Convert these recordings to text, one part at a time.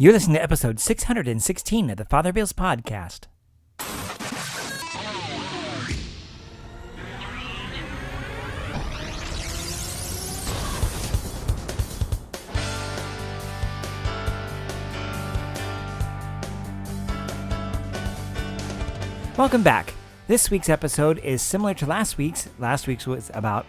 You're listening to episode 616 of the Father Bills Podcast. Welcome back. This week's episode is similar to last week's. Last week's was about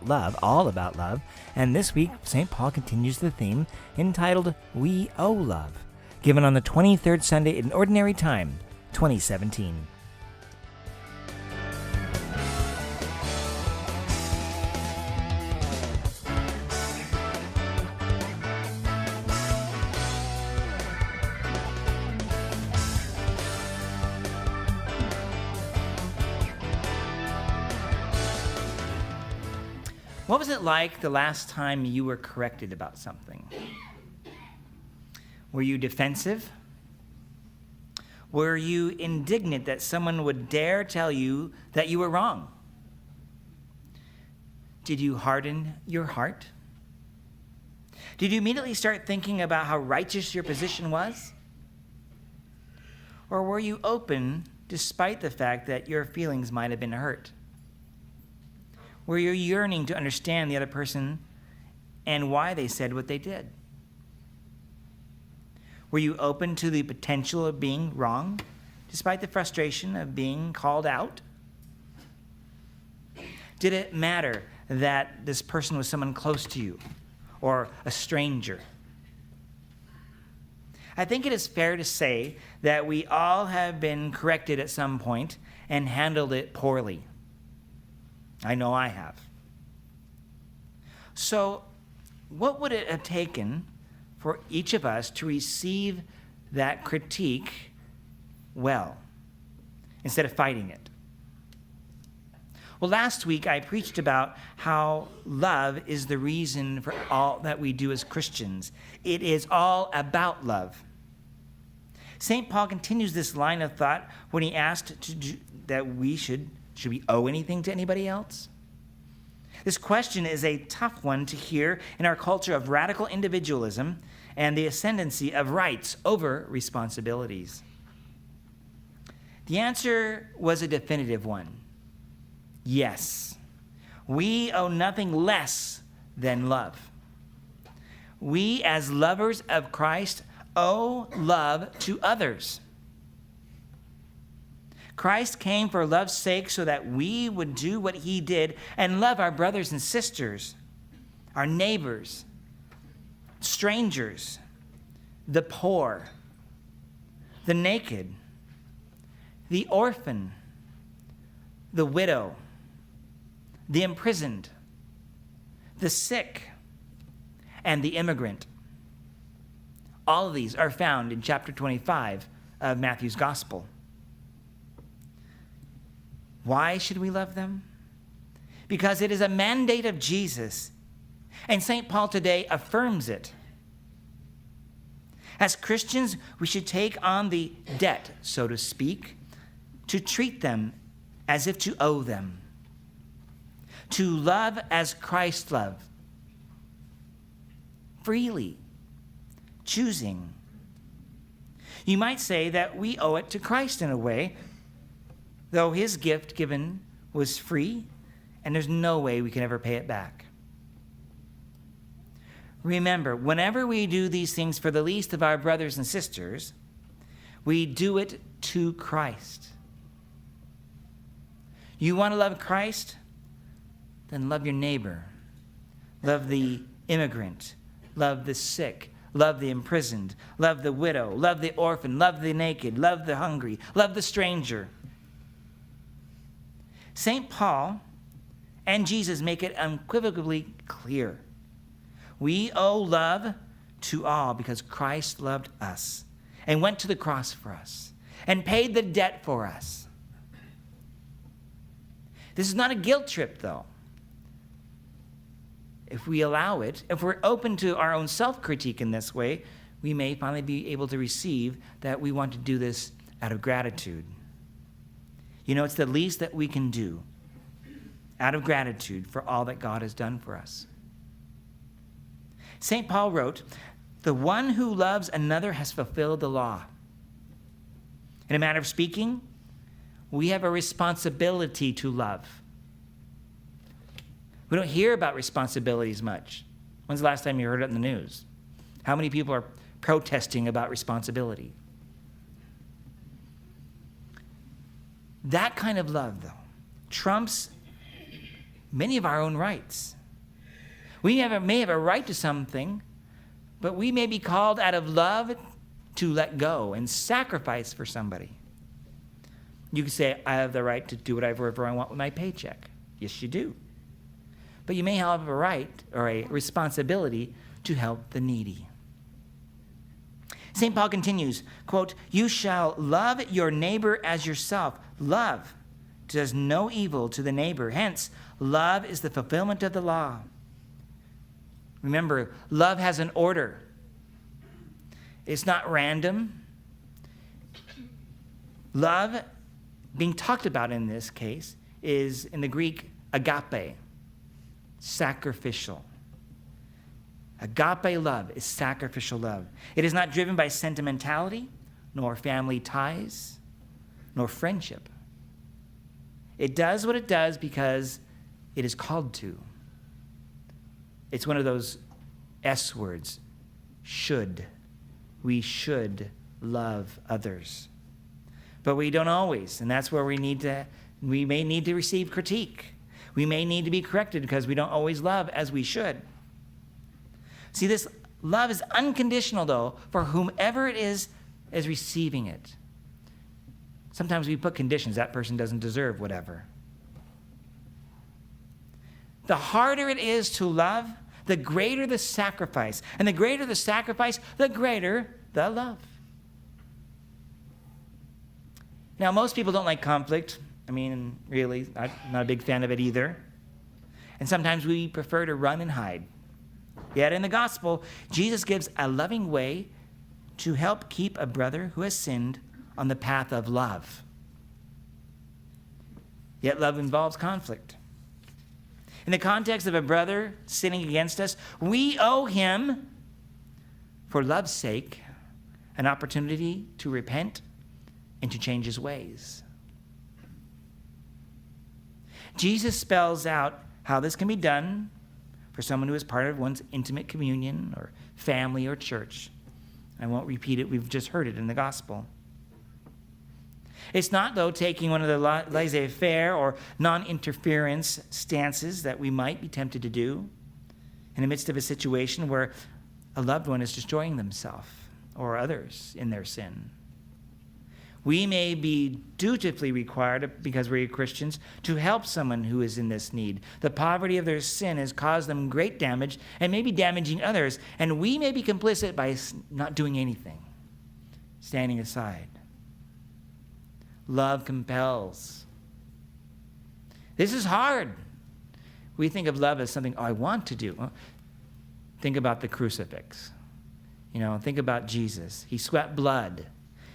love, all about love. And this week, St. Paul continues the theme entitled We Owe Love, given on the 23rd Sunday in Ordinary Time, 2017. What was it like the last time you were corrected about something? Were you defensive? Were you indignant that someone would dare tell you that you were wrong? Did you harden your heart? Did you immediately start thinking about how righteous your position was? Or were you open despite the fact that your feelings might have been hurt? Were you yearning to understand the other person and why they said what they did? Were you open to the potential of being wrong, despite the frustration of being called out? Did it matter that this person was someone close to you or a stranger? I think it is fair to say that we all have been corrected at some point and handled it poorly. I know I have. So, what would it have taken for each of us to receive that critique well, instead of fighting it? Well, last week I preached about how love is the reason for all that we do as Christians. It is all about love. St. Paul continues this line of thought when he asked that we should we owe anything to anybody else? This question is a tough one to hear in our culture of radical individualism and the ascendancy of rights over responsibilities. The answer was a definitive one. Yes, we owe nothing less than love. We, as lovers of Christ, owe love to others. Christ came for love's sake so that we would do what he did and love our brothers and sisters, our neighbors, strangers, the poor, the naked, the orphan, the widow, the imprisoned, the sick, and the immigrant. All of these are found in chapter 25 of Matthew's Gospel. Why should we love them? Because it is a mandate of Jesus, and St. Paul today affirms it. As Christians, we should take on the debt, so to speak, to treat them as if to owe them, to love as Christ loved, freely, choosing. You might say that we owe it to Christ in a way, though his gift given was free, and there's no way we can ever pay it back. Remember, whenever we do these things for the least of our brothers and sisters, we do it to Christ. You want to love Christ? Then love your neighbor. Love the immigrant. Love the sick. Love the imprisoned. Love the widow. Love the orphan. Love the naked. Love the hungry. Love the stranger. St. Paul and Jesus make it unequivocally clear. We owe love to all because Christ loved us and went to the cross for us and paid the debt for us. This is not a guilt trip, though. If we allow it, if we're open to our own self-critique in this way, we may finally be able to receive that we want to do this out of gratitude. You know, it's the least that we can do out of gratitude for all that God has done for us. St. Paul wrote, The one who loves another has fulfilled the law. In a manner of speaking, we have a responsibility to love. We don't hear about responsibilities much. When's the last time you heard it in the news? How many people are protesting about responsibility? That kind of love, though, trumps many of our own rights. We may have a right to something, but we may be called out of love to let go and sacrifice for somebody. You can say, I have the right to do whatever I want with my paycheck. Yes, you do. But you may have a right or a responsibility to help the needy. St. Paul continues, quote, you shall love your neighbor as yourself. Love does no evil to the neighbor. Hence, love is the fulfillment of the law. Remember, love has an order. It's not random. Love, being talked about in this case, is in the Greek agape, sacrificial. Agape love is sacrificial love. It is not driven by sentimentality, nor family ties, nor friendship. It does what it does because it is called to. It's one of those S words, should. We should love others. But we don't always, and that's where we may need to receive critique. We may need to be corrected because we don't always love as we should. See, this love is unconditional, though, for whomever it is receiving it. Sometimes we put conditions. That person doesn't deserve whatever. The harder it is to love, the greater the sacrifice. And the greater the sacrifice, the greater the love. Now, most people don't like conflict. I mean, really, I'm not a big fan of it either. And sometimes we prefer to run and hide. Yet in the gospel, Jesus gives a loving way to help keep a brother who has sinned on the path of love. Yet love involves conflict. In the context of a brother sinning against us, we owe him, for love's sake, an opportunity to repent and to change his ways. Jesus spells out how this can be done for someone who is part of one's intimate communion or family or church. I won't repeat it. We've just heard it in the gospel. It's not, though, taking one of the laissez-faire or non-interference stances that we might be tempted to do in the midst of a situation where a loved one is destroying themselves or others in their sin. We may be dutifully required, because we're Christians, to help someone who is in this need. The poverty of their sin has caused them great damage and may be damaging others, and we may be complicit by not doing anything, standing aside. Love compels. This is hard. We think of love as something, I want to do. Well, think about the crucifix. Think about Jesus. He sweat blood.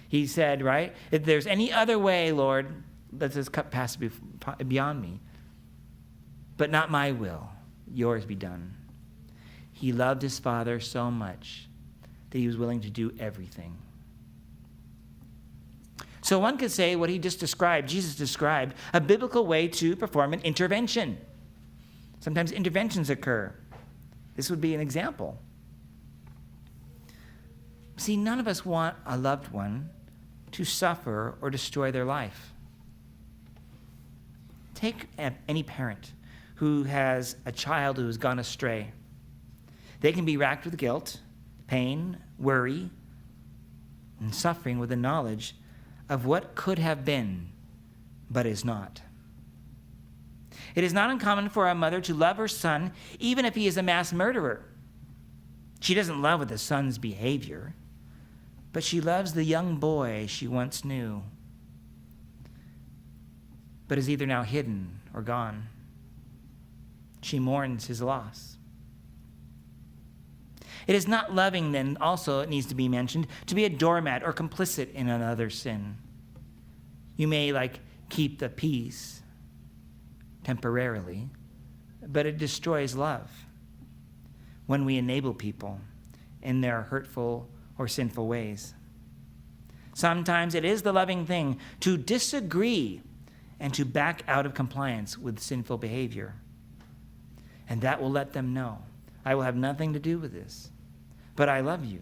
He said, right, if there's any other way, Lord, let this cup pass beyond me. But not my will, yours be done. He loved his Father so much that he was willing to do everything. So one could say what he just described, Jesus described, a biblical way to perform an intervention. Sometimes interventions occur. This would be an example. See, none of us want a loved one to suffer or destroy their life. Take any parent who has a child who has gone astray. They can be racked with guilt, pain, worry, and suffering with the knowledge of what could have been, but is not. It is not uncommon for a mother to love her son, even if he is a mass murderer. She doesn't love with the son's behavior, but she loves the young boy she once knew, but is either now hidden or gone. She mourns his loss. It is not loving, then, also, it needs to be mentioned, to be a doormat or complicit in another's sin. You may, keep the peace temporarily, but it destroys love when we enable people in their hurtful or sinful ways. Sometimes it is the loving thing to disagree and to back out of compliance with sinful behavior. And that will let them know, I will have nothing to do with this, but I love you.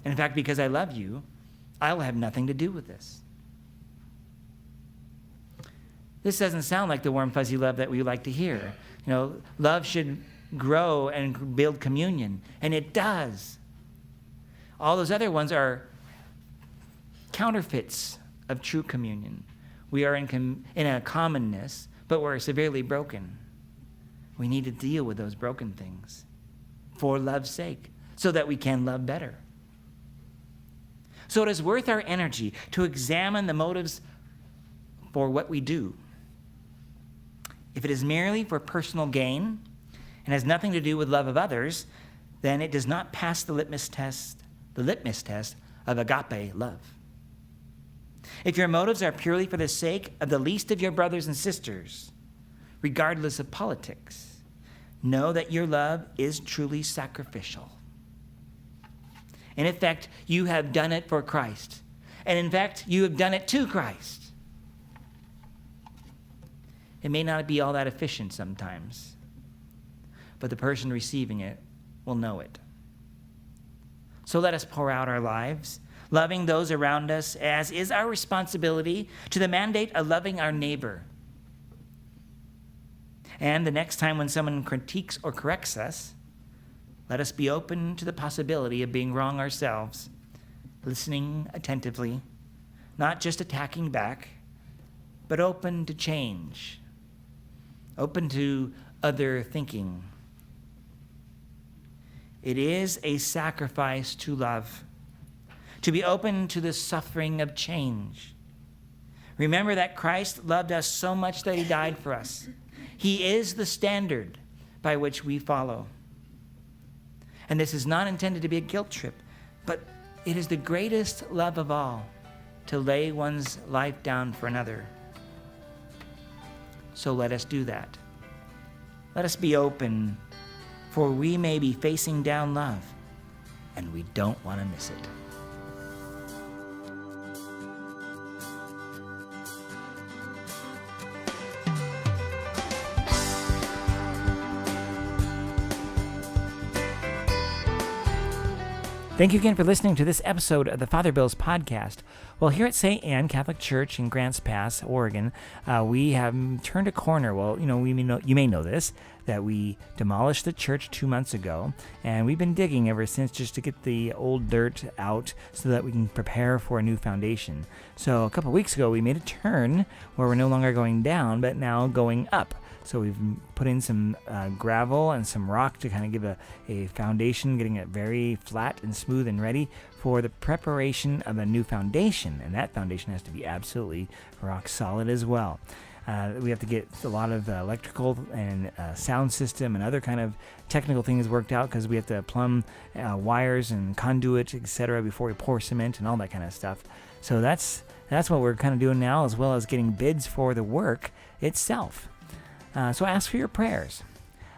And in fact, because I love you, I will have nothing to do with this. This doesn't sound like the warm, fuzzy love that we like to hear. Love should grow and build communion, and it does. All those other ones are counterfeits of true communion. We are in a commonness, but we're severely broken. We need to deal with those broken things for love's sake, so that we can love better. So it is worth our energy to examine the motives for what we do. If it is merely for personal gain and has nothing to do with love of others, then it does not pass the litmus test of agape love. If your motives are purely for the sake of the least of your brothers and sisters, regardless of politics, know that your love is truly sacrificial. In effect, you have done it for Christ. And in fact, you have done it to Christ. It may not be all that efficient sometimes, but the person receiving it will know it. So let us pour out our lives, loving those around us, as is our responsibility, to the mandate of loving our neighbor. And the next time when someone critiques or corrects us, let us be open to the possibility of being wrong ourselves, listening attentively, not just attacking back, but open to change, open to other thinking. It is a sacrifice to love, to be open to the suffering of change. Remember that Christ loved us so much that he died for us. He is the standard by which we follow. And this is not intended to be a guilt trip, but it is the greatest love of all, to lay one's life down for another. So let us do that. Let us be open, for we may be facing down love, and we don't want to miss it. Thank you again for listening to this episode of the Father Bills podcast. Well, here at St. Anne Catholic Church in Grants Pass, Oregon, we have turned a corner. Well, you may know this, that we demolished the church 2 months ago, and we've been digging ever since just to get the old dirt out so that we can prepare for a new foundation. So a couple weeks ago, we made a turn where we're no longer going down, but now going up. So we've put in some gravel and some rock to kind of give a foundation, getting it very flat and smooth and ready for the preparation of a new foundation. And that foundation has to be absolutely rock solid as well. We have to get a lot of electrical and sound system and other kind of technical things worked out, because we have to plumb wires and conduit, etc., before we pour cement and all that kind of stuff. So that's what we're kind of doing now, as well as getting bids for the work itself. So I ask for your prayers.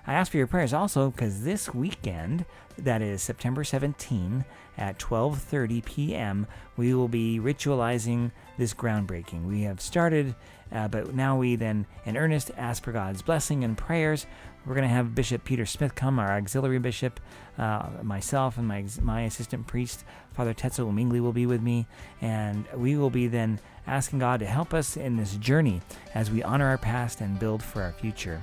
I ask for your prayers also because this weekend, that is September 17 at 12:30 p.m., we will be ritualizing this groundbreaking. We have started, but now we then, in earnest, ask for God's blessing and prayers. We're going to have Bishop Peter Smith come, our auxiliary bishop, myself and my assistant priest, Father Tetzel Mingley, will be with me, and we will be then asking God to help us in this journey as we honor our past and build for our future.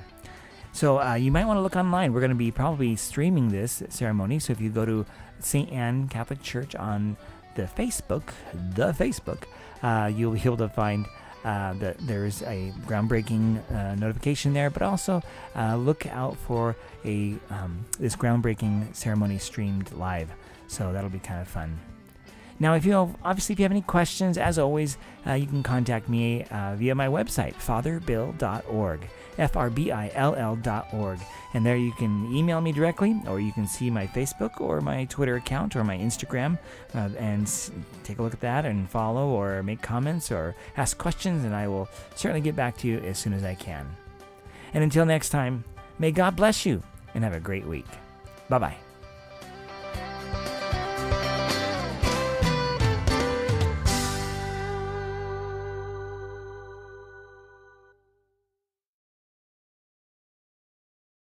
So you might want to look online. We're going to be probably streaming this ceremony, so if you go to St. Anne Catholic Church on the Facebook, you'll be able to find that there's a groundbreaking notification there, but also look out for this groundbreaking ceremony streamed live. So that'll be kind of fun. Now, if you have any questions, as always, you can contact me via my website, fatherbill.org, FRBILL.org. And there you can email me directly, or you can see my Facebook or my Twitter account or my Instagram and take a look at that and follow or make comments or ask questions, and I will certainly get back to you as soon as I can. And until next time, may God bless you and have a great week. Bye-bye.